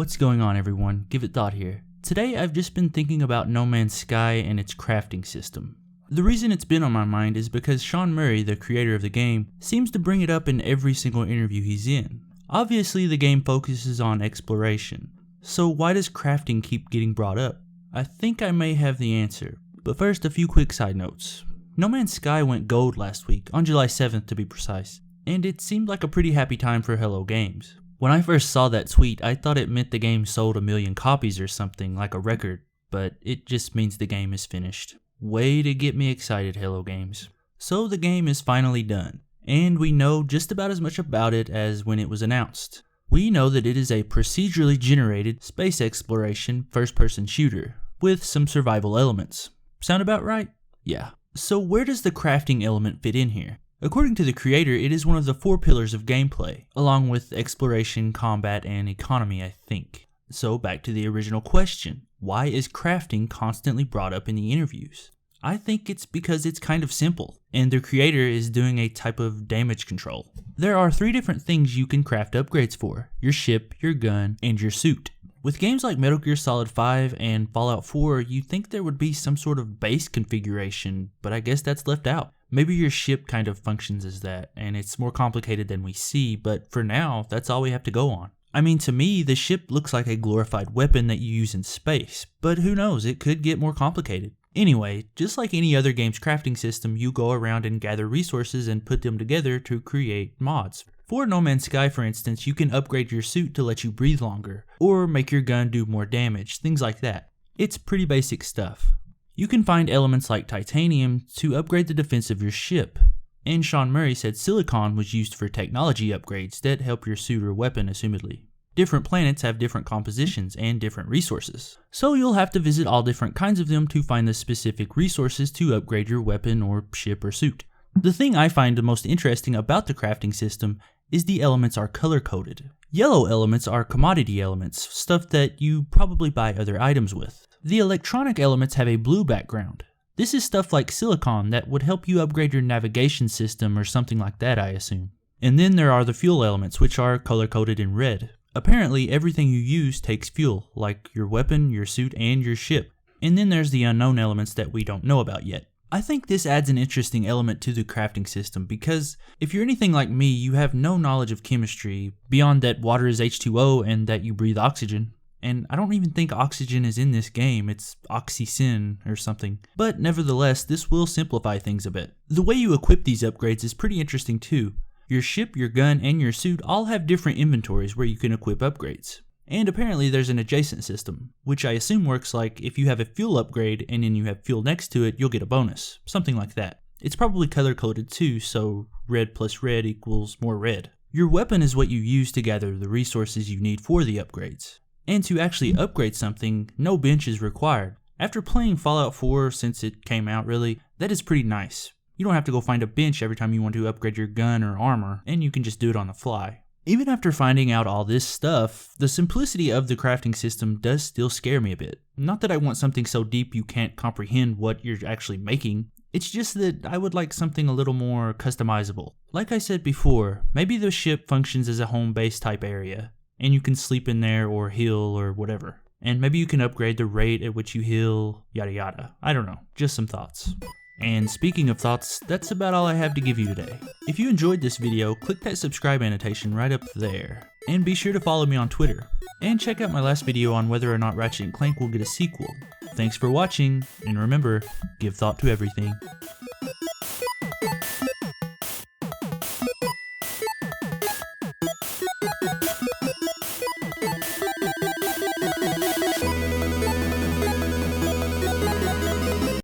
What's going on, everyone? Give It Thought here. Today I've just been thinking about No Man's Sky and its crafting system. The reason it's been on my mind is because Sean Murray, the creator of the game, seems to bring it up in every single interview he's in. Obviously the game focuses on exploration, so why does crafting keep getting brought up? I think I may have the answer, but first a few quick side notes. No Man's Sky went gold last week, on July 7th to be precise, and it seemed like a pretty happy time for Hello Games. When I first saw that tweet, I thought it meant the game sold 1 million copies or something, like a record, but it just means the game is finished. Way to get me excited, Hello Games. So the game is finally done, and we know just about as much about it as when it was announced. We know that it is a procedurally generated space exploration first-person shooter, with some survival elements. Sound about right? Yeah. So where does the crafting element fit in here? According to the creator, it is one of the 4 pillars of gameplay, along with exploration, combat, and economy, I think. So back to the original question, why is crafting constantly brought up in the interviews? I think it's because it's kind of simple, and the creator is doing a type of damage control. There are 3 different things you can craft upgrades for: your ship, your gun, and your suit. With games like Metal Gear Solid 5 and Fallout 4, you'd think there would be some sort of base configuration, but I guess that's left out. Maybe your ship kind of functions as that, and it's more complicated than we see, but for now, that's all we have to go on. I mean, to me, the ship looks like a glorified weapon that you use in space, but who knows, it could get more complicated. Anyway, just like any other game's crafting system, you go around and gather resources and put them together to create mods. For No Man's Sky, for instance, you can upgrade your suit to let you breathe longer, or make your gun do more damage, things like that. It's pretty basic stuff. You can find elements like titanium to upgrade the defense of your ship, and Sean Murray said silicon was used for technology upgrades that help your suit or weapon, assumedly. Different planets have different compositions and different resources, so you'll have to visit all different kinds of them to find the specific resources to upgrade your weapon or ship or suit. The thing I find the most interesting about the crafting system is the elements are color-coded. Yellow elements are commodity elements, stuff that you probably buy other items with. The electronic elements have a blue background. This is stuff like silicon that would help you upgrade your navigation system or something like that, I assume. And then there are the fuel elements, which are color-coded in red. Apparently, everything you use takes fuel, like your weapon, your suit, and your ship. And then there's the unknown elements that we don't know about yet. I think this adds an interesting element to the crafting system because if you're anything like me, you have no knowledge of chemistry beyond that water is H2O and that you breathe oxygen. And I don't even think oxygen is in this game, it's oxycin or something. But nevertheless, this will simplify things a bit. The way you equip these upgrades is pretty interesting too. Your ship, your gun, and your suit all have different inventories where you can equip upgrades. And apparently there's an adjacent system, which I assume works like if you have a fuel upgrade and then you have fuel next to it, you'll get a bonus. Something like that. It's probably color-coded too, so red plus red equals more red. Your weapon is what you use to gather the resources you need for the upgrades. And to actually upgrade something, no bench is required. After playing Fallout 4 since it came out really, that is pretty nice. You don't have to go find a bench every time you want to upgrade your gun or armor, and you can just do it on the fly. Even after finding out all this stuff, the simplicity of the crafting system does still scare me a bit. Not that I want something so deep you can't comprehend what you're actually making, it's just that I would like something a little more customizable. Like I said before, maybe the ship functions as a home base type area, and you can sleep in there or heal or whatever. And maybe you can upgrade the rate at which you heal, yada yada. I don't know, just some thoughts. And speaking of thoughts, that's about all I have to give you today. If you enjoyed this video, click that subscribe annotation right up there. And be sure to follow me on Twitter. And check out my last video on whether or not Ratchet & Clank will get a sequel. Thanks for watching, and remember, give thought to everything.